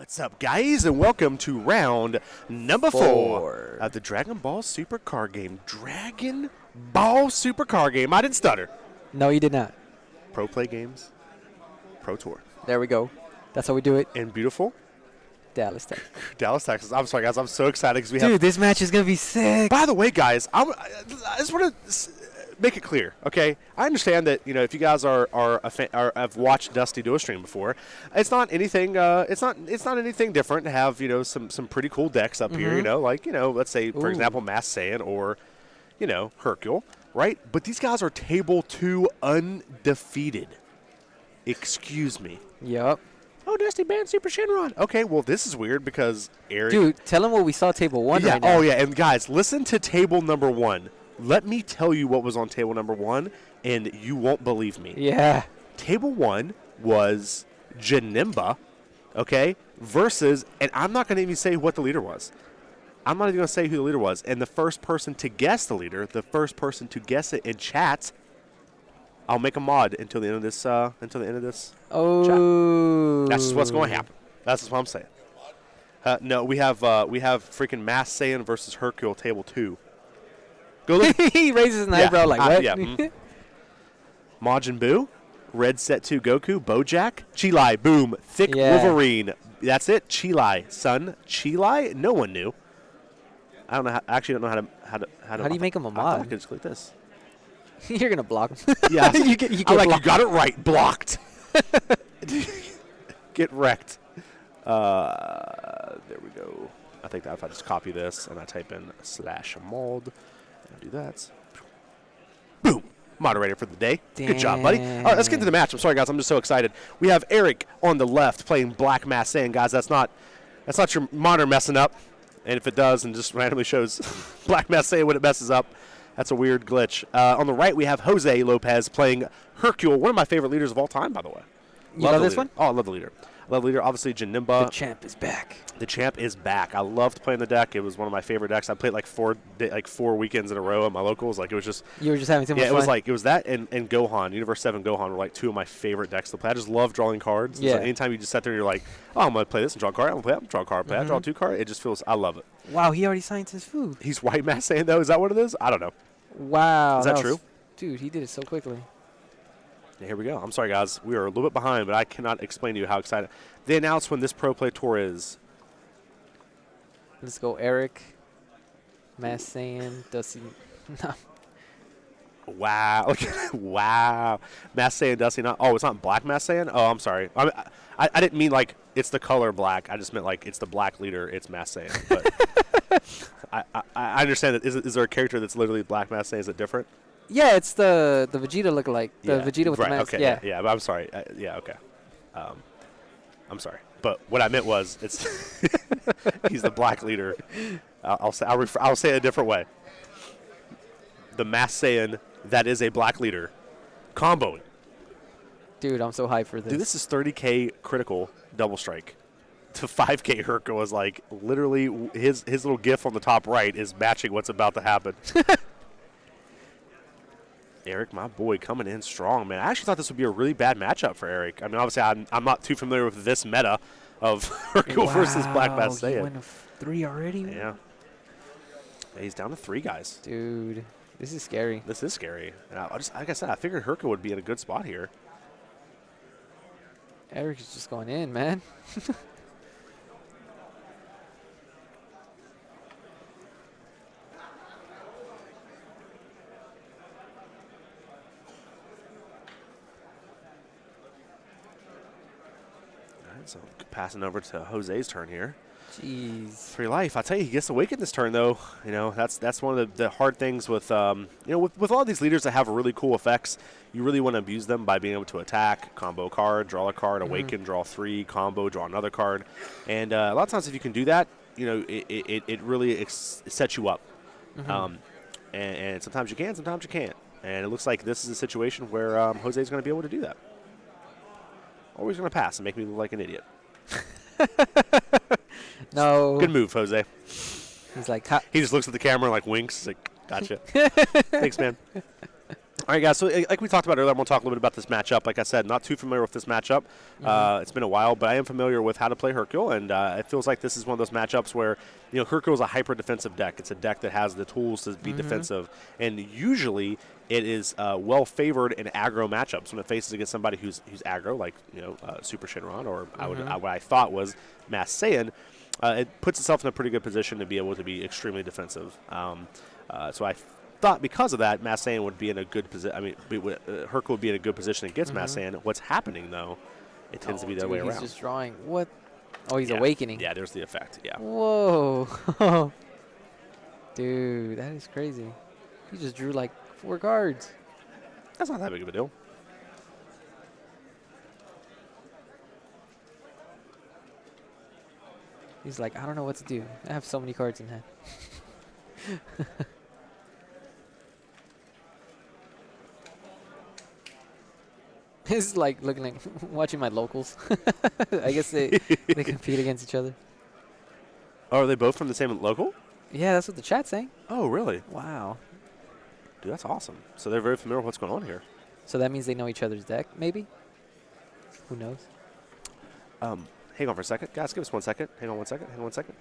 What's up, guys, and welcome to round number 4 of the Dragon Ball Super Card Game. Dragon Ball Super Card Game. I didn't stutter. No, you did not. Pro Play Games, Pro Tour. There we go. That's how we do it. And beautiful Dallas, Texas. Dallas, Texas. I'm sorry, guys. I'm so excited because we Dude, have. this match is going to be sick. By the way, guys, I just want to make it clear, okay? I understand that if you guys have watched Dusty do a stream before, it's not anything. It's not anything different to have some pretty cool decks up here. Let's say for example, Mass Saiyan or Hercule, right? But these guys are table 2 undefeated. Excuse me. Yup. Oh, Dusty banned Super Shenron. Okay, well, this is weird because Eric. Dude, tell him what we saw table 1 yeah, right now. Oh, yeah, and guys, listen to table number 1. Let me tell you what was on table number 1, and you won't believe me. Yeah. Table 1 was Janemba, okay, versus, and I'm not going to even say what the leader was. I'm not even going to say who the leader was. And the first person to guess the leader, the first person to guess it in chat, I'll make a mod until the end of this. Oh. Chat. That's just what's going to happen. That's just what I'm saying. No, we have freaking Mass Saiyan versus Hercule table 2. Go look. He raises an eyebrow like, what? Yeah. Majin Buu, Red Set 2 Goku, Bojack, Chilai, boom, Thick Wolverine. That's it. Chilai, son. Chilai. No one knew. I don't know. I actually don't know how to. How do you make him a I mod? can just click this. You're gonna block him. Yeah. you get I'm like, blocked. you got it right. Blocked. Get wrecked. There we go. I think that if I just copy this and I type in /mod and do that. Boom. Moderator for the day. Damn. Good job, buddy. All right, let's get to the match. I'm sorry, guys. I'm just so excited. We have Eric on the left playing Black Mass Saiyan. Guys, that's not your monitor messing up. And if it does and just randomly shows Black Mass Saiyan when it messes up, that's a weird glitch. On the right, we have Jose Lopez playing Hercule, one of my favorite leaders of all time, by the way. You love this one? Oh, I love the leader. I love the leader. Obviously, Janemba. The champ is back. The champ is back. I loved playing the deck. It was one of my favorite decks. I played like 4 weekends in a row at my locals. Like, it was just. You were just having too much fun? It was that and Gohan. Universe 7 Gohan were like 2 of my favorite decks to play. I just love drawing cards. Yeah. Like anytime you just sat there and you're like, oh, I'm going to play this and draw a card. I'm going to play that and draw a card. Play that, draw 2 cards. It just feels. I love it. Wow, he already signed his food. He's White Mass Saiyan, though. Is that what it is? I don't know. Wow. Is that true? Dude, he did it so quickly. Yeah, here we go. I'm sorry, guys. We are a little bit behind, but I cannot explain to you how excited. They announced when this Pro Play Tour is. Let's go, Eric. Mass Saiyan. Dusty. No. Wow. Wow. Mass Saiyan, Dusty. It's not Black Mass Saiyan? Oh, I'm sorry. I didn't mean like it's the color black. I just meant like it's the black leader. It's Mass Saiyan. But I understand that. Is there a character that's literally Black Mass Saiyan? Is it different? Yeah, it's the Vegeta lookalike. The Vegeta with the mask. Okay, yeah. But I'm sorry. Okay. I'm sorry. But what I meant was it's he's the black leader. I'll say it a different way. The Mass Saiyan that is a black leader comboing. Dude, I'm so hyped for this. Dude, this is 30K critical double strike. To 5K Hercule was like literally his little gif on the top right is matching what's about to happen. Eric, my boy, coming in strong, man. I actually thought this would be a really bad matchup for Eric. I mean, obviously, I'm not too familiar with this meta of Hercule versus Black Mass Saiyan. He went to 3 already? Yeah. He's down to 3 guys. Dude, this is scary. This is scary. And like I said, I figured Hercule would be in a good spot here. Eric is just going in, man. So passing over to Jose's turn here. Jeez. 3 life. I tell you, he gets awakened this turn though. That's one of the hard things with with all these leaders that have really cool effects. You really want to abuse them by being able to attack, combo card, draw a card, awaken, draw 3, combo, draw another card. And a lot of times, if you can do that, it really sets you up. And sometimes you can, sometimes you can't. And it looks like this is a situation where Jose's going to be able to do that. Or he's going to pass and make me look like an idiot. No. Good move, Jose. He's like, he just looks at the camera and like winks. He's like, gotcha. Thanks, man. All right, guys. So, like we talked about earlier, I'm going to talk a little bit about this matchup. Like I said, not too familiar with this matchup. It's been a while, but I am familiar with how to play Hercule, and it feels like this is one of those matchups where, Hercule is a hyper-defensive deck. It's a deck that has the tools to be defensive, and usually it is well favored in aggro matchups when it faces against somebody who's aggro, like Super Shinron, or what I thought was Mass Saiyan. It puts itself in a pretty good position to be able to be extremely defensive. So I thought because of that, Mass Saiyan would be in a good position. I mean, Hercule would be in a good position against Mass Saiyan. What's happening, though, it tends to be the other way around. He's just drawing. What? Oh, he's awakening. Yeah, there's the effect. Yeah. Whoa. Dude, that is crazy. He just drew like 4 cards. That's not that big of a deal. He's like, I don't know what to do. I have so many cards in hand. It's like looking like watching my locals. I guess they compete against each other. Oh, are they both from the same local? Yeah, that's what the chat's saying. Oh, really? Wow. Dude, that's awesome. So they're very familiar with what's going on here. So that means they know each other's deck, maybe? Who knows? Hang on for a second. Guys, give us 1 second. Hang on 1 second. Hang on 1 second.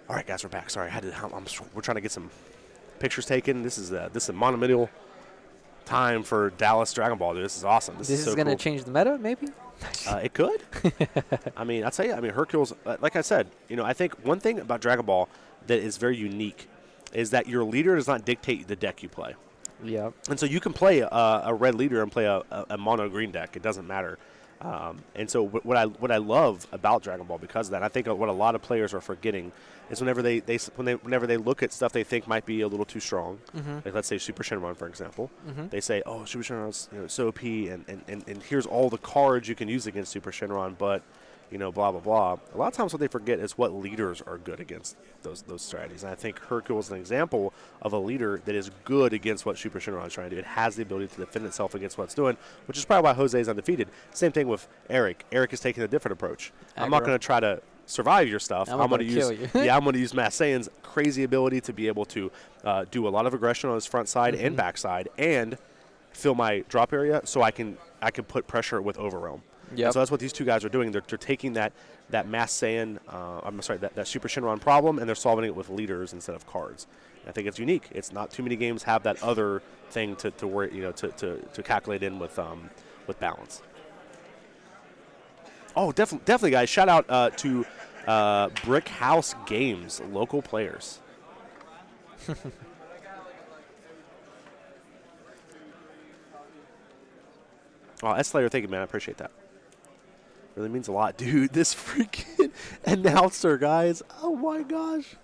All right, guys, we're back. Sorry, we're trying to get some pictures taken. This is a monumental time for Dallas Dragon Ball. Dude, this is awesome. This is so going to cool. change the meta, maybe? It could. I mean, I'll tell you. I mean, Hercule's like I said. I think one thing about Dragon Ball that is very unique is that your leader does not dictate the deck you play. Yep. And so you can play a red leader and play a mono green deck. It doesn't matter. And so what I love about Dragon Ball because of that, I think what a lot of players are forgetting is whenever they look at stuff they think might be a little too strong, like let's say Super Shenron, for example, they say, oh, Super Shenron's so OP, and here's all the cards you can use against Super Shenron, but blah, blah, blah. A lot of times what they forget is what leaders are good against those strategies. And I think Hercule is an example of a leader that is good against what Super Shenron is trying to do. It has the ability to defend itself against what it's doing, which is probably why Jose is undefeated. Same thing with Eric. Eric is taking a different approach. I'm not going to try to survive your stuff. I'm going to kill you. I'm going to use Mass Saiyan's crazy ability to be able to do a lot of aggression on his front side and back side and fill my drop area so I can put pressure with Overwhelm. Yep. So that's what these two guys are doing. They're taking that Mass Saiyan, that Super Shenron problem, and they're solving it with leaders instead of cards. And I think it's unique. It's not too many games have that other thing to worry, to calculate in with balance. Oh, definitely, guys! Shout out to Brick House Games, local players. Oh, S-Slayer, thank you, man. I appreciate that. Really means a lot. Dude, this freaking announcer, guys. Oh, my gosh.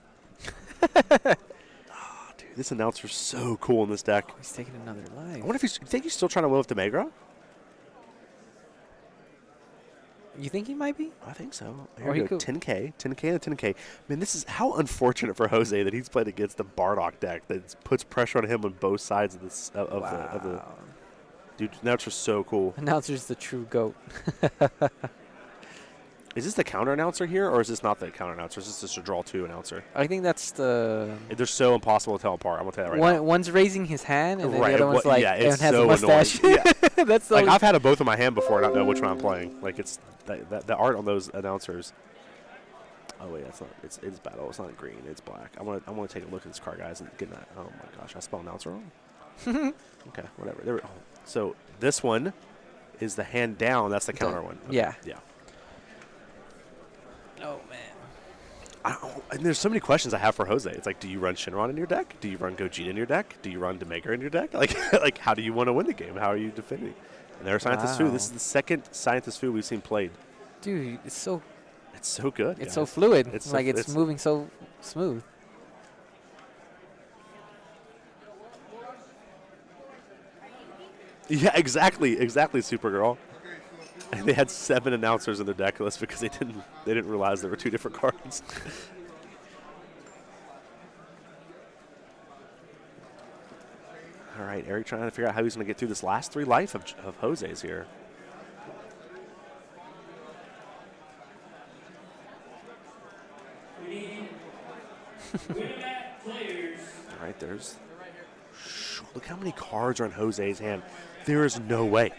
Dude, this announcer's so cool in this deck. Oh, he's taking another life. I wonder if you think he's still trying to win with Demegra? You think he might be? I think so. Here we go. 10K and 10K. Man, this is how unfortunate for Jose that he's played against the Bardock deck that puts pressure on him on both sides of this of the. Dude, announcer's so cool. Announcer's the true GOAT. Is this the counter announcer here, or is this not the counter announcer? Is this just a draw 2 announcer? I think that's the. They're so impossible to tell apart. I'm gonna tell you that right now. One's raising his hand, and then the other one's like, it's has so a mustache. Yeah. That's like I've had both in my hand before, and I don't know which one I'm playing. Like it's the art on those announcers. Oh wait, that's not. It's battle. It's not green. It's black. I want to take a look at this card, guys, and get that. Oh my gosh, I spelled announcer wrong. Okay, whatever. There we go. So this one is the hand down. That's the counter one. Okay. Yeah. Yeah. Oh, man. And there's so many questions I have for Jose. It's like, do you run Shinron in your deck? Do you run Gogeta in your deck? Do you run Demegra in your deck? Like how do you want to win the game? How are you defending? And there's Scientist Fu. This is the second Scientist Fu we've seen played. Dude, it's so good. It's so fluid. It's moving so smooth. Yeah, exactly, Supergirl. And they had 7 announcers in their deck list because they didn't realize there were 2 different cards. All right, Eric trying to figure out how he's going to get through this last 3 life of Jose's here. All right, there's. Look how many cards are in Jose's hand. There is no way.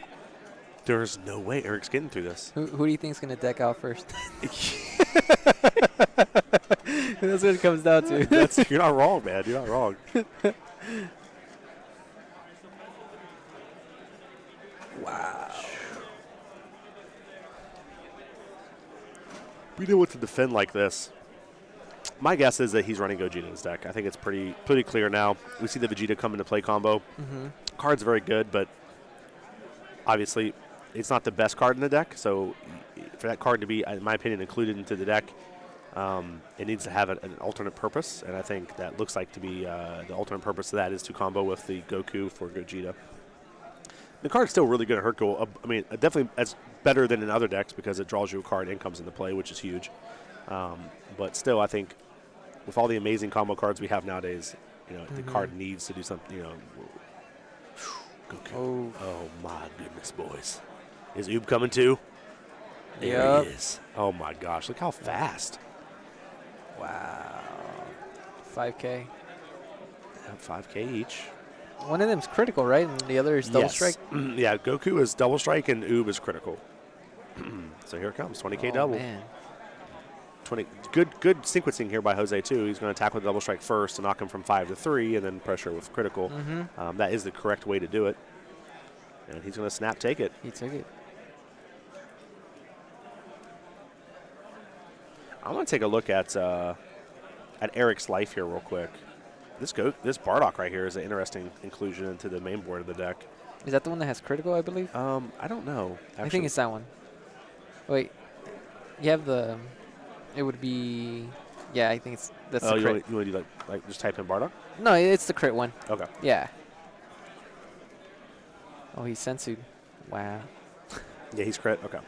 There is no way Eric's getting through this. Who do you think's gonna deck out first? That's what it comes down to. You're not wrong, man. You're not wrong. Wow. We know what to defend like this. My guess is that he's running Gogeta in his deck. I think it's pretty clear now. We see the Vegeta come into play combo. Card's very good, but obviously it's not the best card in the deck. So for that card to be, in my opinion, included into the deck, it needs to have an alternate purpose. And I think that looks like to be the alternate purpose of that is to combo with the Goku for Gogeta. The card's still really good at Hercule. I mean, definitely as better than in other decks because it draws you a card and comes into play, which is huge. But still, I think with all the amazing combo cards we have nowadays, the card needs to do something. Goku. Oh my goodness, boys! Is Oob coming too? There he is. Oh my gosh! Look how fast! Wow. 5K. 5K each. One of them's critical, right? And the other is double strike? Yeah, Goku is double strike and Oob is critical. So here it comes, 20K double. Man. 20. Good sequencing here by Jose too. He's going to attack with double strike first to knock him from 5 to 3 and then pressure with critical. That is the correct way to do it. And he's going to snap take it. He took it. I'm going to take a look at Eric's life here real quick. This Bardock right here is an interesting inclusion into the main board of the deck. Is that the one that has critical, I believe? I don't know. Actually. I think it's that one. Wait. You have the... It would be... Yeah, I think that's the crit. You want to do like just type in Bardock? No, it's the crit one. Okay. Yeah. Oh, he's sensued. Wow. Yeah, he's crit. Okay.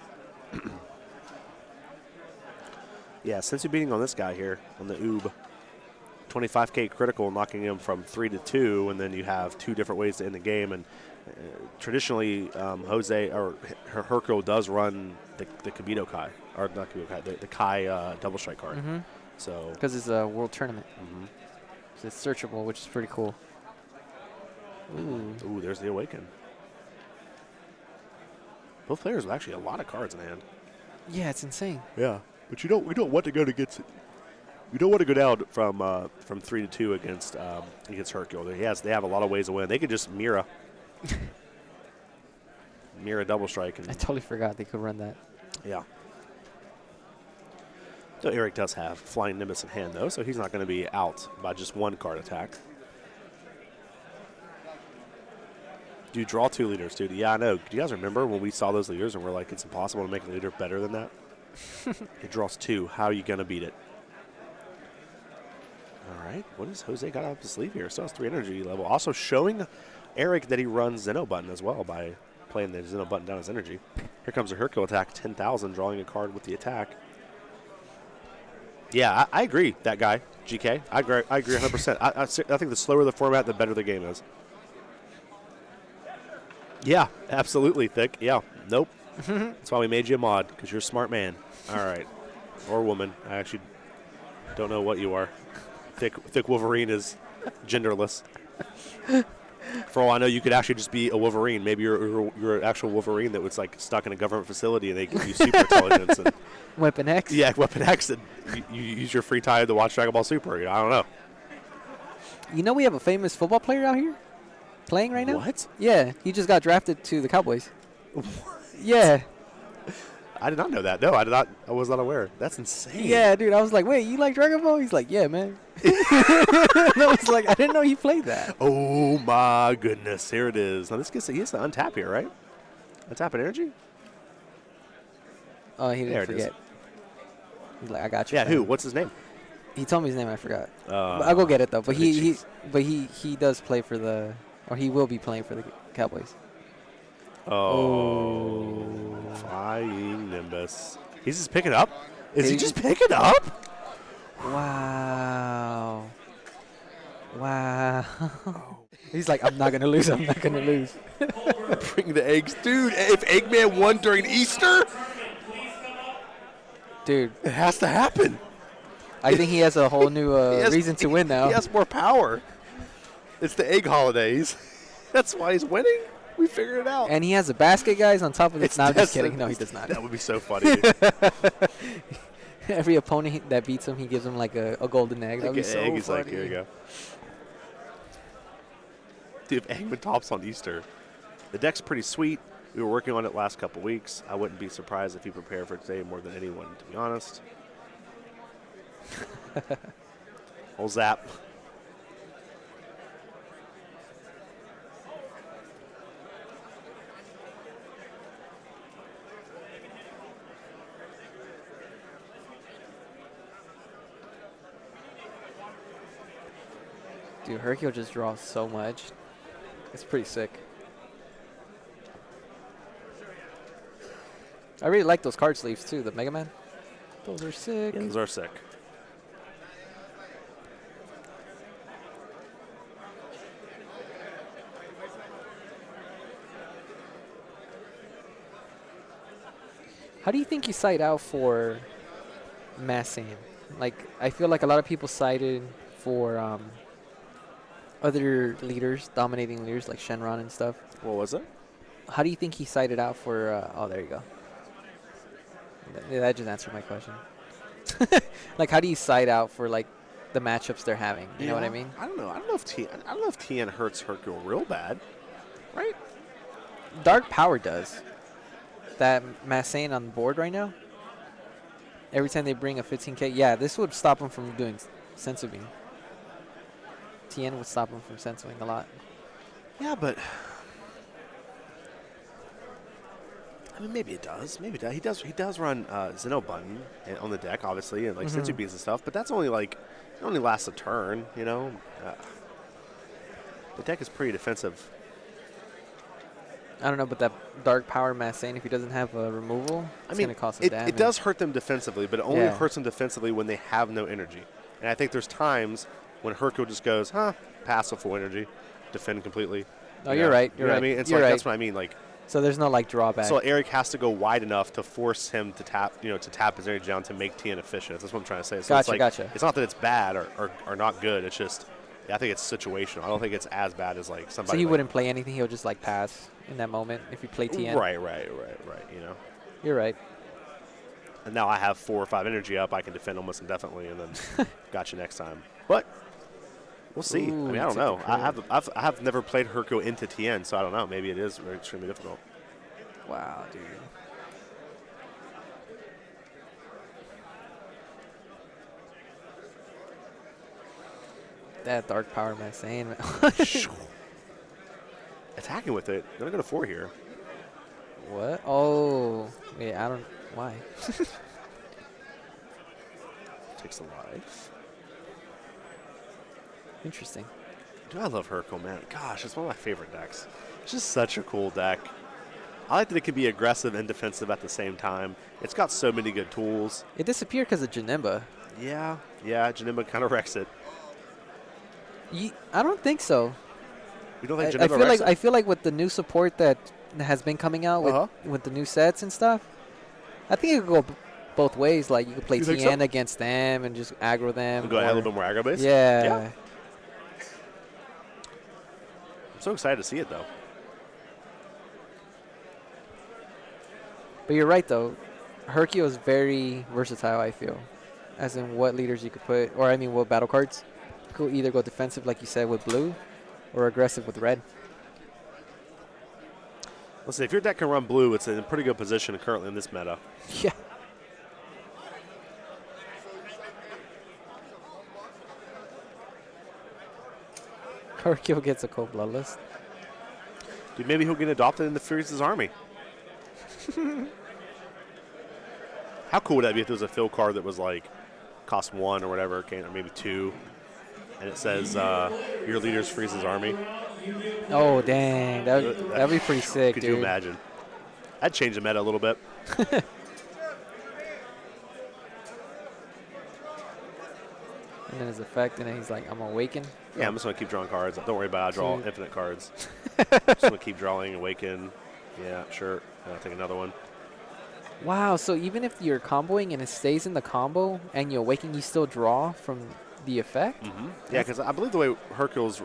Yeah, sensu beating on this guy here, on the Oob. 25K critical, knocking him from 3 to 2, and then you have 2 different ways to end the game. And traditionally, Jose or Hercule does run the Kibito Kai, or not Kibito Kai, the Kai double strike card. So because it's a world tournament, so it's searchable, which is pretty cool. Ooh, there's the Awaken. Both players have actually a lot of cards in hand. Yeah, it's insane. Yeah, but we don't want to go against it. We don't want to go down from 3 to 2 against Hercule. They have a lot of ways to win. They could just Mira double strike. And I totally forgot they could run that. Yeah. So Eric does have Flying Nimbus in hand though, so he's not going to be out by just 1 card attack. Dude, draw 2 leaders, dude. Yeah, I know. Do you guys remember when we saw those leaders and we're like, it's impossible to make a leader better than that? It draws 2. How are you going to beat it? All right, what does Jose got up his sleeve here? Still has 3 energy level. Also showing Eric that he runs Zeno button as well by playing the Zeno button down his energy. Here comes a Hercule attack, 10,000, drawing a card with the attack. Yeah, I agree, that guy, GK. I agree 100%. I think the slower the format, the better the game is. Yeah, absolutely, Thick. Yeah, nope. That's why we made you a mod, because you're a smart man. All right. Or woman. I actually don't know what you are. Thick Wolverine is genderless. For all I know, you could actually just be a Wolverine. Maybe you're an actual Wolverine that was like stuck in a government facility and they give you super intelligence. And Weapon X? Yeah, Weapon X. And you use your free time to watch Dragon Ball Super. I don't know. You know we have a famous football player out here playing right now? What? Yeah, he just got drafted to the Cowboys. Yeah. I did not know that. No, I was not aware. That's insane. Yeah, dude. I was like, wait, you like Dragon Ball? He's like, yeah, man. And I was like, I didn't know he played that. Oh, my goodness. Here it is. Now, he has to untap here, right? Untap an energy? Oh, he didn't forget. He's like, I got you. Yeah, man. who? What's his name? He told me his name. I forgot. I'll go get it, though. But he does play for or he will be playing for the Cowboys. Oh. Flying Nimbus. He's just picking up? Is he just picking up? Wow. Wow. He's like, I'm not going to lose. I'm not going to lose. Bring the eggs. Dude, if Eggman won during Easter, dude, it has to happen. I think he has a whole new reason to win now. He has more power. It's the egg holidays. That's why he's winning. We figured it out. And he has a basket, guys, on top of this. No, I'm just kidding. No, he does not. That would be so funny. Every opponent that beats him, he gives him like a golden egg. That would be so funny. He's like, here you go. Dude, if Eggman tops on Easter, the deck's pretty sweet. We were working on it last couple weeks. I wouldn't be surprised if he prepared for today more than anyone, to be honest. Old Zap. Dude, Hercule just draws so much. It's pretty sick. I really like those card sleeves too, the Mega Man. Those are sick. Yeah, those are sick. How do you think you cite out for Massing? Like, I feel like a lot of people cited for other leaders, dominating leaders like Shenron and stuff. What was it? How do you think he cited out for? Oh, there you go. That just answered my question. Like, how do you cite out for like the matchups they're having? You know what I mean? I don't know. I don't know if TN hurts Hercule real bad, right? Dark Power does. That Massane on the board right now. Every time they bring a 15K, yeah, this would stop him from doing Sensu Bean. TN would stop him from Sensuing a lot. Yeah, but I mean, maybe it does. Maybe it does. He does run Zeno Button on the deck, obviously, and like Sensu Beans and stuff. But that's only like it only lasts a turn, you know. The deck is pretty defensive. I don't know, but that Dark Power Massane, if he doesn't have a removal, it's going to cost him damage. It does hurt them defensively, but it only hurts them defensively when they have no energy. And I think there's times when Hercule just goes, passive full energy, defend completely. Oh, you're right. You're right. What I mean? It's like, that's what I mean. Like, so there's no like drawback. So Eric has to go wide enough to force him to tap, to tap his energy down to make TN efficient. That's what I'm trying to say. So gotcha, it's like, gotcha. It's not that it's bad or not good. It's just, I think it's situational. I don't think it's as bad as like somebody. So he like, wouldn't play anything. He'll just like pass in that moment if you play TN. Right. You know. You're right. And now I have 4 or 5 energy up. I can defend almost indefinitely, and then got you next time. But we'll see. Ooh, I mean, I don't know. I have never played Hercule into TN, so I don't know. Maybe it is extremely difficult. Wow, dude. That Dark Power Massane. Attacking with it. They're going to go to 4 here. What? Oh. Yeah, I don't. Why? Takes the life. Interesting. Dude, I love Hercule, man. Gosh, it's one of my favorite decks. It's just such a cool deck. I like that it can be aggressive and defensive at the same time. It's got so many good tools. It disappeared because of Janemba. Yeah, Janemba kind of wrecks it. I don't think so. You don't think Janemba wrecks it? I feel like with the new support that has been coming out with the new sets and stuff, I think it could go both ways. Like, you could play TN against them and just aggro them. Go ahead, a little bit more aggro base? Yeah. I'm so excited to see it, though. But you're right, though. Hercule is very versatile, I feel. As in what leaders you could put, or I mean what battle cards. You could either go defensive, like you said, with blue, or aggressive with red. Listen, if your deck can run blue, it's in a pretty good position currently in this meta. Yeah. Hercule gets a cold bloodless. Dude, maybe he'll get adopted into Furious' army. How cool would that be if there was a fill card that was like cost 1 or whatever, or maybe 2, and it says your leader's Frieza's army? Oh, dang. That'd be pretty sick, Could dude. you imagine? I'd change the meta a little bit. And then his effect, and then he's like, I'm awaken. Yeah, I'm just going to keep drawing cards. Don't worry about it. I draw Dude. infinite cards. Just going to keep drawing, awaken. Yeah, sure. I'll take another one. Wow, so even if you're comboing and it stays in the combo and you awaken, you still draw from the effect? Mm-hmm. Yeah, because I believe the way Hercule's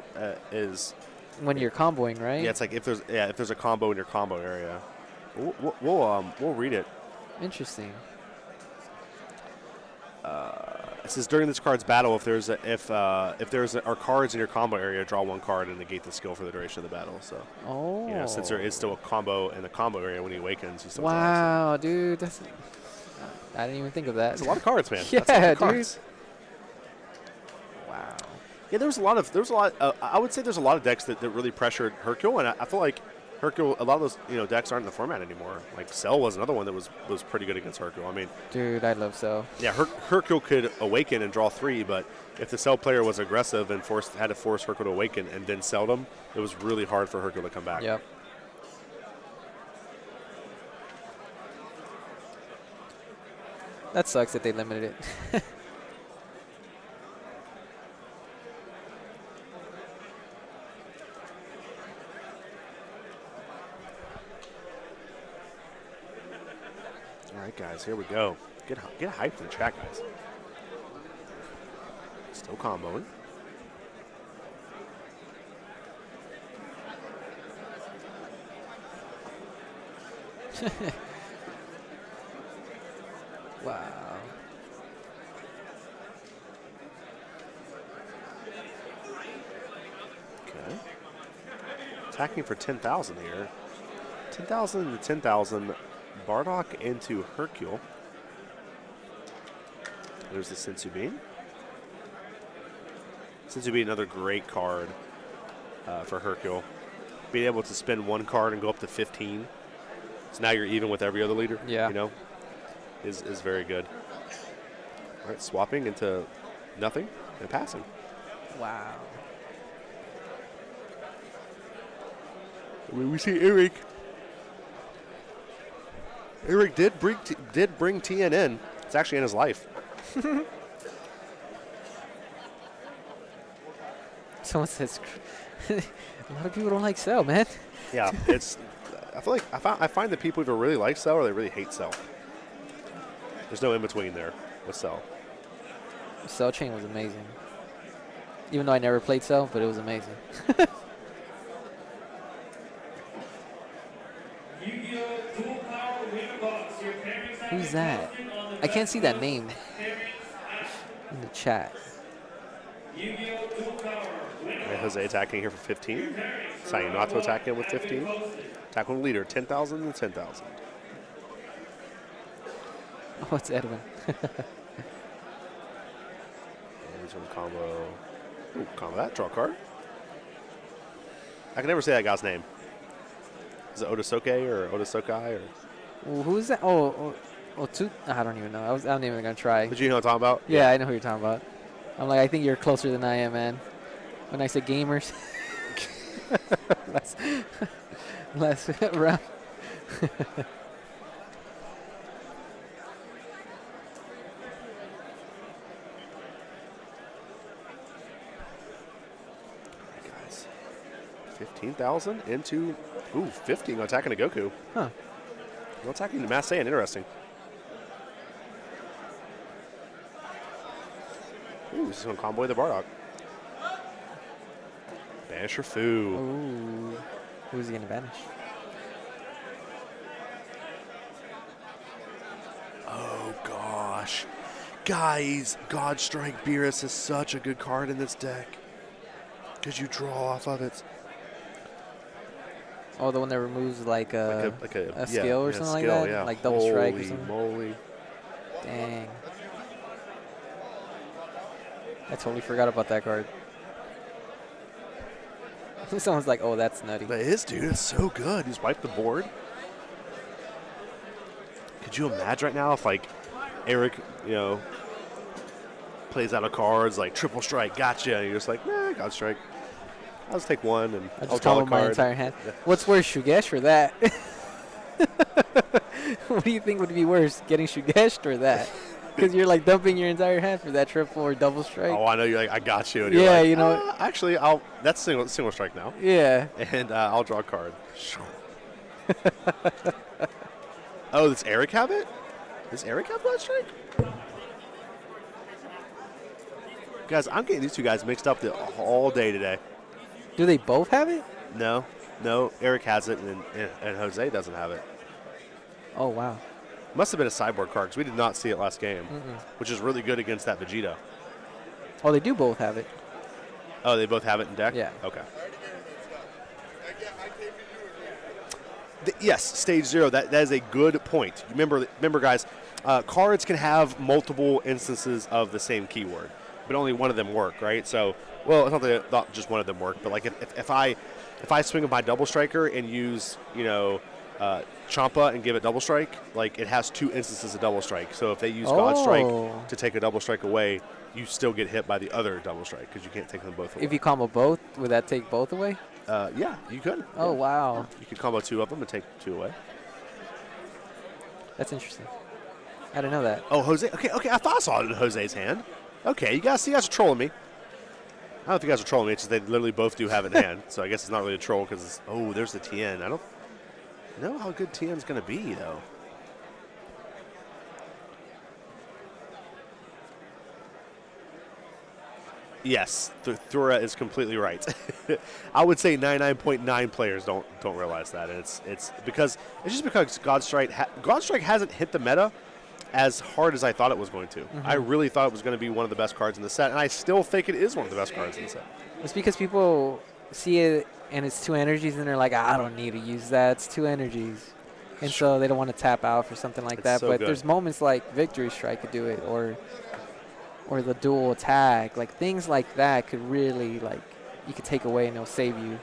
is... When you're comboing, right? Yeah, it's like if there's a combo in your combo area. We'll read it. Interesting. It says during this card's battle, if there's are cards in your combo area, draw one card and negate the skill for the duration of the battle. So, Oh. you know, since there is still a combo in the combo area when he awakens, you still draw. Wow, dude, that's. I didn't even think of that. That's a lot of cards, man. Yeah, That's a lot of dude. cards. Wow. Yeah, there was a lot. I would say there's a lot of decks that really pressured Hercule, and I feel like Hercule. A lot of those decks aren't in the format anymore. Like Cell was another one that was pretty good against Hercule. I mean, Dude, I love Cell. yeah, Hercule could awaken and draw 3, but if the Cell player was aggressive and had to force Hercule to awaken and then sell them, it was really hard for Hercule to come back. Yep. That sucks that they limited it. All right, guys, here we go. Get hyped in the chat, guys. Still comboing. Wow. Okay. Attacking for 10,000 here. 10,000 to 10,000. Bardock into Hercule. There's the Sensubin. Sensubin, another great card for Hercule. Being able to spend one card and go up to 15. So now you're even with every other leader. Yeah. You know, is very good. All right, swapping into nothing and passing. Wow. We see Eric. Eric did bring TN in. It's actually in his life. Someone says a lot of people don't like Cell, man. Yeah, it's. I feel like I find that people either really like Cell or they really hate Cell. There's no in between there with Cell. Cell Chain was amazing. Even though I never played Cell, but it was amazing. Who's that? I can't see that name in the chat. Right, Jose attacking here for 15. Saiyan not to attack him with 15. Attack with leader 10,000 and 10,000. Oh, it's Edwin. There's one combo. Ooh, combo that. Draw a card. I can never say that guy's name. Is it Odasoke or Odasokai or? Well, who is that? Oh, I don't even know. I'm not even gonna try. But you know what I'm talking about? Yeah, I know who you're talking about. I'm like, I think you're closer than I am, man. When I say gamers, less round. Guys, 15,000 into 15 attacking a Goku. Huh. No attacking the Mass Saiyan. Interesting. Ooh, this is going to combo the Bardock. Banish your Fu. Ooh. Who's he gonna banish? Oh, gosh. Guys, Godstrike Beerus is such a good card in this deck. Because you draw off of it. Oh, the one that removes like a skill or something like skill, that? Yeah. Like double strike or Holy something? moly. Dang. I totally forgot about that card. Someone's like, oh, that's nutty. That is, dude. It's so good. He's wiped the board. Could you imagine right now if, like, Eric, plays out of cards like triple strike, gotcha, and you're just like, nah, Godstrike. I'll just take one and I I'll just draw a combo my card. entire hand. Yeah. What's worse, Shugesh or that? What do you think would be worse, getting Shugeshed or that? Because you're like dumping your entire hand for that triple or double strike. Oh, I know you're like, I got you. And Yeah, you're like, you know. Actually, that's single strike now. Yeah. And I'll draw a card. Oh, does Eric have it? Does Eric have that strike? Guys, I'm getting these two guys mixed up all day today. Do they both have it? No. Eric has it, and Jose doesn't have it. Oh, wow. Must have been a sideboard card because we did not see it last game, which is really good against that Vegeta. Oh, they do both have it. Oh, they both have it in deck? Yeah. Okay. Yes, stage 0. That is a good point. Remember, guys, cards can have multiple instances of the same keyword, but only one of them work, right? So, well, it's not that not just one of them work, but like if I swing with my double striker and use Champa and give it double strike, like it has 2 instances of double strike. So if they use God Strike to take a double strike away, you still get hit by the other double strike because you can't take them both away. If you combo both, would that take both away? Yeah, you could. Oh, Yeah. wow. You could combo 2 of them and take 2 away. That's interesting. I didn't know that. Oh, Jose. Okay. I thought I saw it in Jose's hand. Okay, you guys are trolling me. I don't know if you guys are trolling me. It's just they literally both do have it in hand. So I guess it's not really a troll because, there's the TN. I don't know how good TN's going to be, though. Yes, Thura is completely right. I would say 99.9 players don't realize that, and it's because Godstrike hasn't hit the meta as hard as I thought it was going to. I really thought it was going to be one of the best cards in the set, and I still think it is one of the best cards in the set. It's because people see it and it's 2 energies, and they're like, I don't need to use that. It's 2 energies. And so they don't want to tap out for something like that. So but good. there's moments like Victory Strike could do it, or the dual attack. Like, things like that could really, like, you could take away and it'll save you.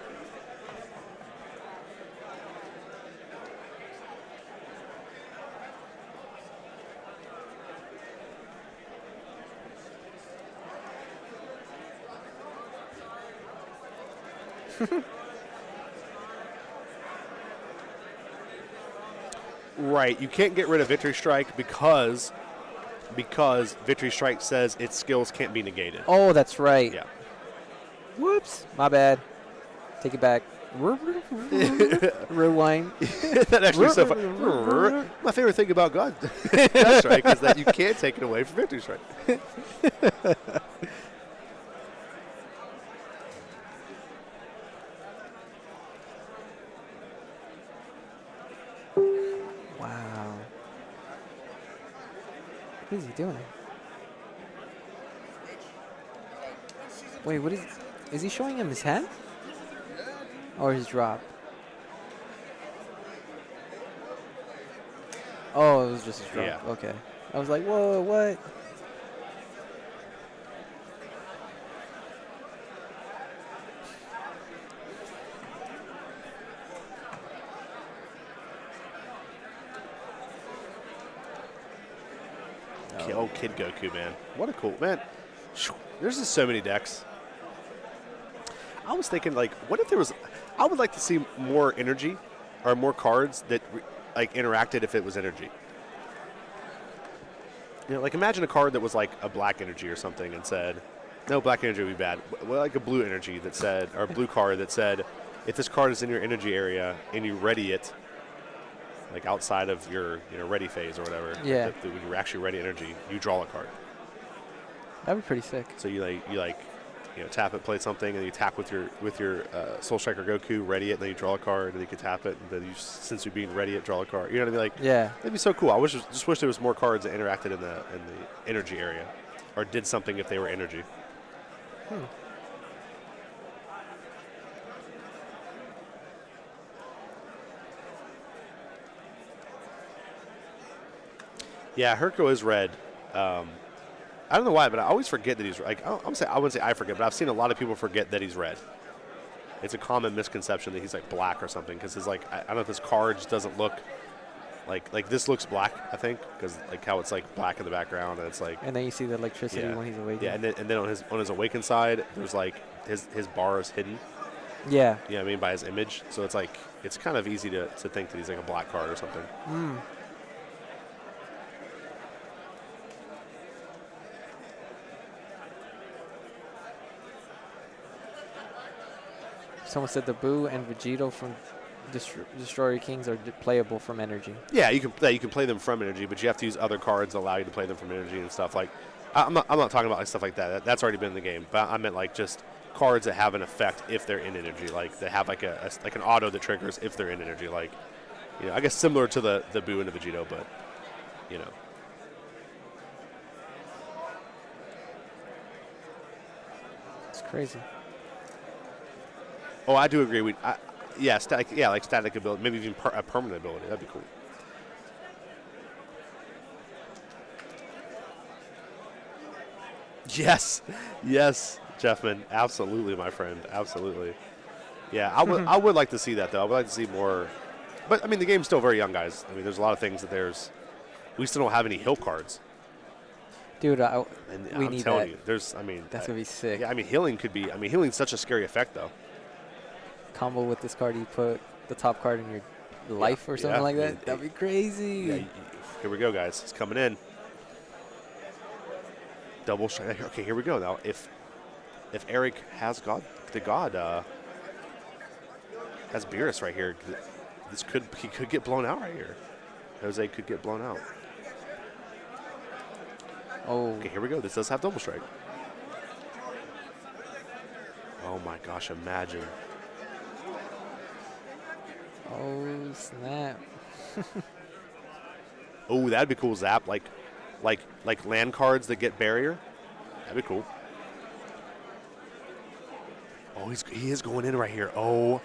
Right, you can't get rid of Victory Strike because Victory Strike says its skills can't be negated. Oh, that's right. Yeah. Whoops. My bad. Take it back. Rewind. That actually is so fun. My favorite thing about God Strike is that you can't take it away from Victory Strike. Wow. What is he doing? Wait, what is he showing him his hand? Or his drop? Oh, it was just his drop. Yeah. Okay. I was like, whoa, what? Oh, Kid Goku, man. What a cool, man. There's just so many decks. I was thinking, like, what if there was, I would like to see more energy or more cards that, like, interacted if it was energy. You know, like, imagine a card that was, like, a black energy or something and said, no, black energy would be bad. Well, like a blue energy that said, or a blue card that said, if this card is in your energy area and you ready it, like outside of your ready phase or whatever. Yeah. Like when you're actually ready energy, you draw a card. That'd be pretty sick. So you tap it, play something, and you tap with your Soul Striker Goku, ready it, and then you draw a card, and then you can tap it, and then since you're being ready it, draw a card. You know what I mean? Like, yeah, that'd be so cool. I just wish there was more cards that interacted in the energy area, or did something if they were energy. Yeah, Hercule is red. I don't know why, but I always forget that he's like. I wouldn't say I forget, but I've seen a lot of people forget that he's red. It's a common misconception that he's like black or something because his I don't know if his card just doesn't look like this looks black. I think because like how it's like black in the background and it's like. And then you see the electricity when he's awake. Yeah, and then on his awakened side, there's like his bar is hidden. Yeah. You know what I mean, by his image. So it's like it's kind of easy to think that he's like a black card or something. Someone said the Boo and Vegito from Destroyer Kings are playable from energy. Yeah, you can play them from energy, but you have to use other cards that allow you to play them from energy and stuff. Like, I'm not talking about like stuff like that. That's already been in the game. But I meant like just cards that have an effect if they're in energy. Like they have like like an auto that triggers if they're in energy. Like, I guess similar to the Boo and the Vegito, but It's crazy. Oh, I do agree. Like static ability, maybe even a permanent ability. That'd be cool. Yes, Jeffman, absolutely, my friend, absolutely. Yeah, I would like to see that though. I would like to see more, but I mean the game's still very young, guys. I mean there's a lot of things that we still don't have any hill cards. Dude, we I'm need telling that. you, That's gonna be sick. Yeah, I mean healing could be. I mean healing's such a scary effect though. Combo with this card, you put the top card in your life or something like that. That'd be crazy. Yeah, here we go, guys. It's coming in. Double strike. Okay, here we go. Now, if Eric has has Beerus right here, he could get blown out right here. Jose could get blown out. Oh. Okay, here we go. This does have double strike. Oh my gosh! Imagine. Oh snap! Oh, that'd be cool. Zap like land cards that get barrier. That'd be cool. Oh, he is going in right here. Oh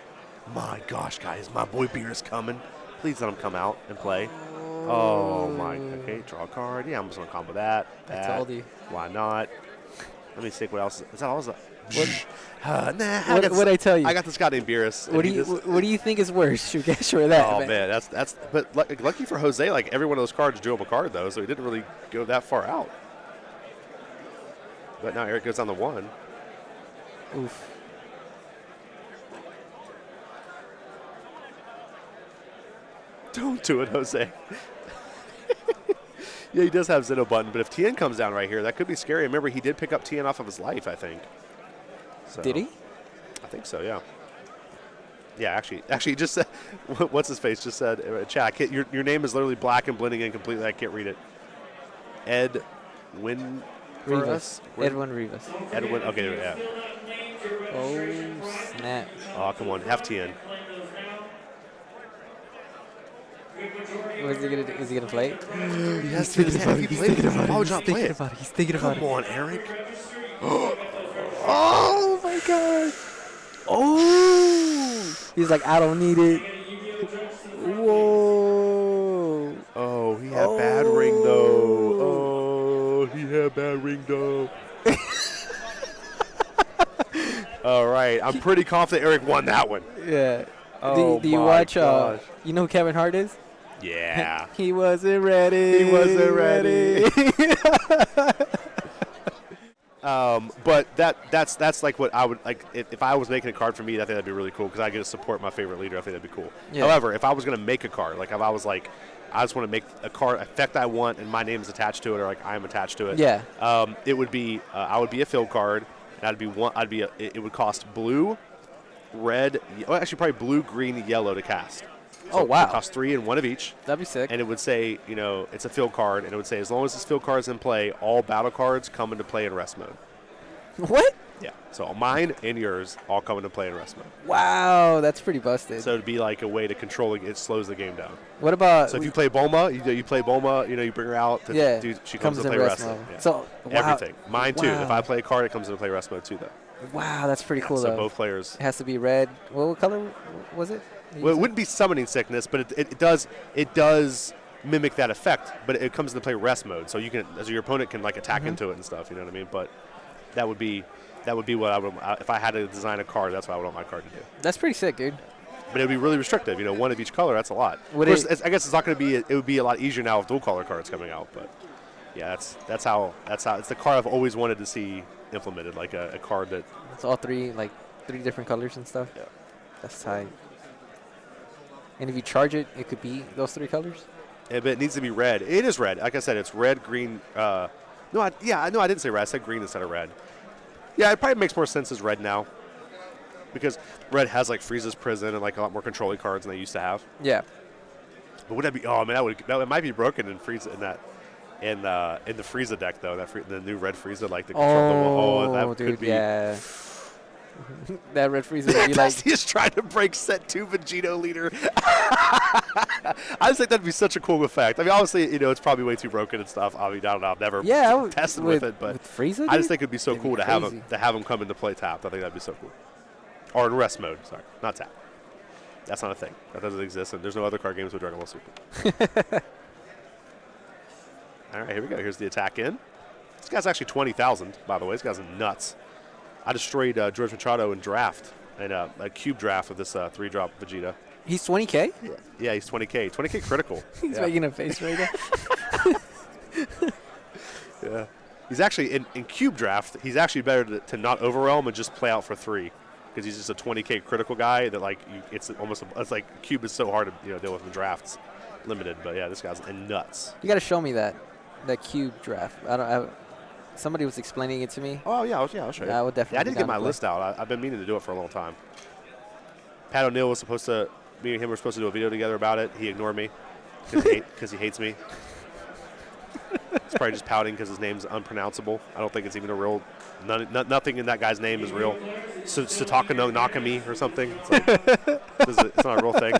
my gosh, guys, my boy Beerus coming. Please let him come out and play. Oh my. Okay, draw a card. Yeah, I'm just gonna combo that. I told you. Why not? Let me see what else. Is that all? What I tell you? I got this guy named Beerus. What do you think is worse, Shugesh, or that? Oh man, that's. But lucky for Jose, like every one of those cards drew him a card though, so he didn't really go that far out. But now Eric goes on the 1. Oof. Don't do it, Jose. Yeah, he does have Zeno button, but if Tien comes down right here, that could be scary. Remember, he did pick up Tien off of his life, I think. So, did he? I think so, yeah. Yeah, actually, he just said, what's his face just said, chat, your name is literally black and blending in completely. I can't read it. Edwin Rivas. Edwin Rivas. Edwin, okay, yeah. Oh, snap. Oh, come on, have Tien. What is he gonna do? Is he gonna play it? He's thinking about it. He's thinking about it. He's thinking about it. Come on, Eric. Oh my god. Oh. He's like, I don't need it. Whoa. Oh, he had bad ring though. Oh, he had bad ring though. All right, I'm pretty confident Eric won that one. Yeah. Oh, do you watch? You know who Kevin Hart is? Yeah. He wasn't ready. He wasn't ready. But that's like what I would like if I was making a card for me. I think that'd be really cool because I get to support my favorite leader. I think that'd be cool. Yeah. However, if I was gonna make a card, like if I was like, I just want to make a card effect I want and my name is attached to it or like I'm attached to it. Yeah. It would be I would be a field card and it would cost blue, red, well, actually probably blue, green, yellow to cast. So oh, wow. It would cost 3 and 1 of each. That'd be sick. And it would say, it's a field card, and it would say, as long as this field card is in play, all battle cards come into play in rest mode. What? Yeah. So mine and yours all come into play in rest mode. Wow, that's pretty busted. So it'd be like a way to control it. It slows the game down. What about? So if you play Bulma, you play Bulma, you bring her out. She comes into play rest mode. Yeah. So everything. Mine too. Wow. If I play a card, it comes into play rest mode too, though. Wow, that's pretty cool, so though. both players. It has to be red. What color was it? Well, it wouldn't be summoning sickness, but it does mimic that effect. But it comes into play rest mode, so you can, as your opponent can like attack into it and stuff. You know what I mean? But that would be what I would, if I had to design a card. That's what I would want my card to do. That's pretty sick, dude. But it would be really restrictive. 1 of each color. That's a lot. Of course, I guess it's not going to be. It would be a lot easier now with dual color cards coming out. But yeah, that's how it's the card I've always wanted to see implemented, like a card that. It's all three different colors and stuff. Yeah. That's tight. And if you charge it, it could be those 3 colors? Yeah, but it needs to be red. It is red. Like I said, it's red, green. I didn't say red. I said green instead of red. Yeah, it probably makes more sense as red now. because red has like Frieza's Prison and like a lot more controlling cards than they used to have. Yeah. But would that be? Oh man, that might be broken in Frieza in the Frieza deck though. The new red Frieza like the control. That dude, could be. yeah. That red Frieza would be like. He's trying to break set 2 Vegito leader. I just think that'd be such a cool effect. I mean, obviously, it's probably way too broken and stuff. I mean, I don't know. I've never tested with it, but with Frieza, I just think it'd be so cool to have him come into play tapped. I think that'd be so cool. Or in rest mode. Sorry, not tap. That's not a thing. That doesn't exist, and there's no other card games with Dragon Ball Super. All right, here we go. Here's the attack in. This guy's actually 20,000, by the way. This guy's nuts. I destroyed George Machado in draft, in a cube draft with this 3-drop Vegeta. He's 20K? Yeah, he's 20K. 20K critical. He's making a face right now. Yeah. He's actually, in cube draft, he's actually better to not overwhelm and just play out for 3. Because he's just a 20K critical guy that, like, it's like cube is so hard to deal with in drafts. Limited. But, yeah, this guy's nuts. You got to show me that cube draft. Somebody was explaining it to me. Oh, yeah, I'll show you. I would definitely. Yeah, I didn't get my list out. I've been meaning to do it for a long time. Pat O'Neill was supposed to, me and him were supposed to do a video together about it. He ignored me because he hates me. He's probably just pouting because his name's unpronounceable. I don't think it's even a real, nothing in that guy's name is real. Sataka no Nakami or something. It's, like, it's not a real thing.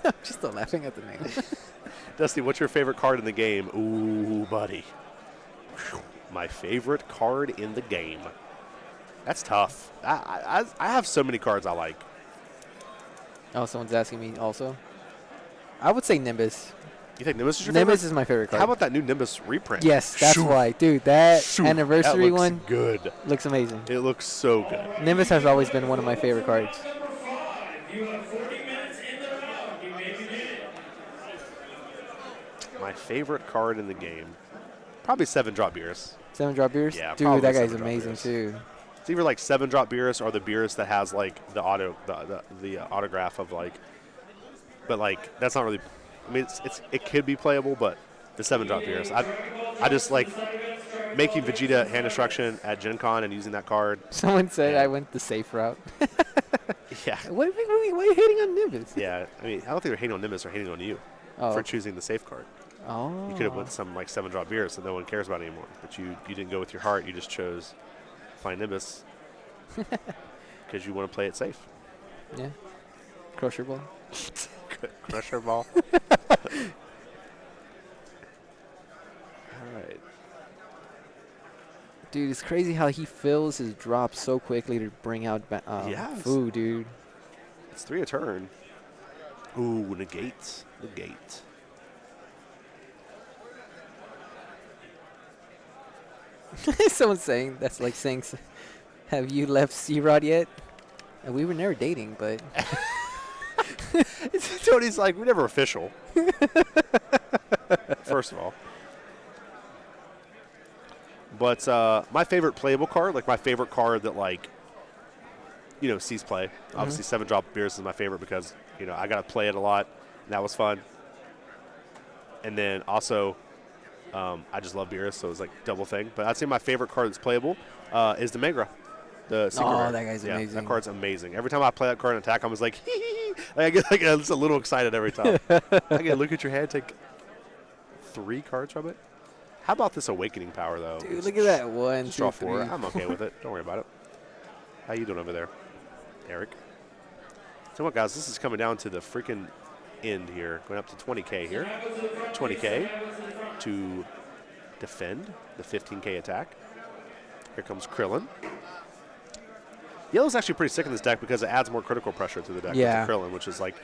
I'm just still laughing at the name. Dusty, what's your favorite card in the game? Ooh, buddy. My favorite card in the game. That's tough. I have so many cards I like. Oh, someone's asking me also. I would say Nimbus. You think Nimbus is your favorite? Nimbus is my favorite card. How about that new Nimbus reprint? Yes, that's why. Dude, that anniversary that looks one good. Looks amazing. It looks so good. Nimbus has always been one of my favorite cards. My favorite card in the game, probably 7-drop Beerus. 7-drop Beerus? Yeah, dude, that guy's amazing Beerus. too. It's either like 7-drop Beerus or the Beerus that has like the autograph of like, but like that's not really. I mean, it could be playable, but the 7-drop Beerus. I just like making Vegeta hand destruction at Gen Con and using that card. Someone said I went the safe route. Yeah. Why are you hating on Nimbus? Yeah, I mean, I don't think they're hating on Nimbus or hating on you for choosing the safe card. Oh. You could have went some like 7-drop Beerus that no one cares about anymore, but you didn't go with your heart. You just chose Flying Nimbus because you want to play it safe. Yeah. Crusher Ball. Crusher Ball. All right. Dude, it's crazy how he fills his drops so quickly to bring out food, dude. It's 3 a turn. Ooh, negate. Someone's saying, that's like saying, have you left C-Rod yet? And we were never dating, but. Tony's like, we're never official. First of all. But my favorite playable card, like my favorite card that like, sees play. Obviously 7-drop Beerus is my favorite because, I got to play it a lot. And that was fun. And then also, I just love Beerus, so it was like double thing. But I'd say my favorite card that's playable is the Megra. The secret rare. That guy's amazing. That card's amazing. Every time I play that card in attack, I'm just like, hee hee. I get like just a little excited every time. I get look at your hand, take 3 cards from it. How about this Awakening Power, though? Dude, look at that. 1, 2, draw 3. 4. I'm okay with it. Don't worry about it. How you doing over there, Eric? So what, guys? This is coming down to the freaking end here. Going up to 20K here. 20K to defend the 15K attack. Here comes Krillin. Yellow's actually pretty sick in this deck because it adds more critical pressure to the deck with the Krillin, which is like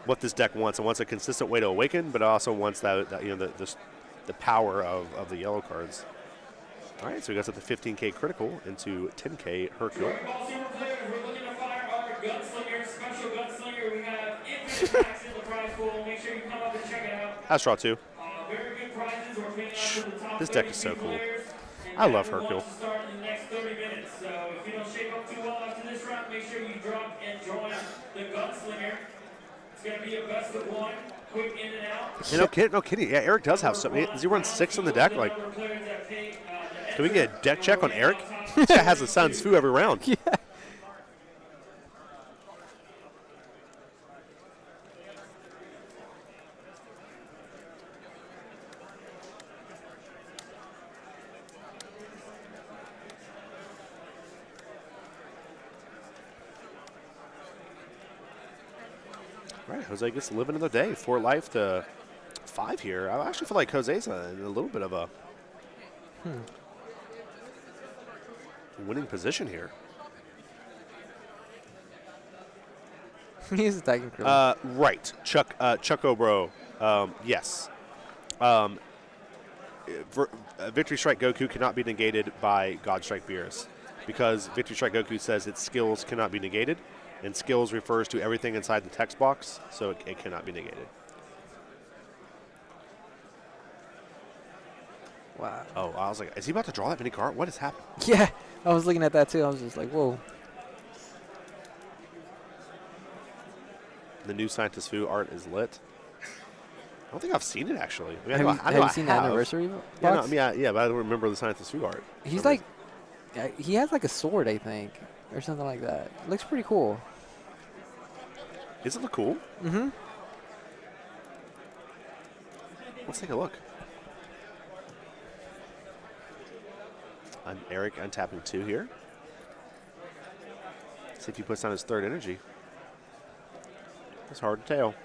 what this deck wants. It wants a consistent way to awaken, but it also wants that the power of the yellow cards. All right, so we got to the 15K critical into 10K Hercule. That's draw 2. This deck is so cool. I love Hercule. You know, no kidding. Yeah, Eric does have something. Does he run 6 on the deck? Like, can we get a deck check on Eric? This guy has a Sans Fu every round. Yeah. Right, Jose gets to live another day. 4 life to 5 here. I actually feel like Jose's in a little bit of a winning position here. He's attacking Krillin. Right, Chuck Obro. Yes. Victory Strike Goku cannot be negated by God Strike Beerus because Victory Strike Goku says its skills cannot be negated, and skills refers to everything inside the text box, so it cannot be negated. Wow. Oh, I was like, is he about to draw that mini card? What has happened? Yeah, I was looking at that too. I was just like, whoa. The new Scientist Fu art is lit. I don't think I've seen it actually. I mean, Have you seen the anniversary box? Yeah, but I don't remember the Scientist Fu art. He's like, he has like a sword, I think, or something like that. Looks pretty cool. Does it look cool? Mm-hmm. Let's take a look. Eric untapping 2 here. See if he puts on his 3rd energy. It's hard to tell.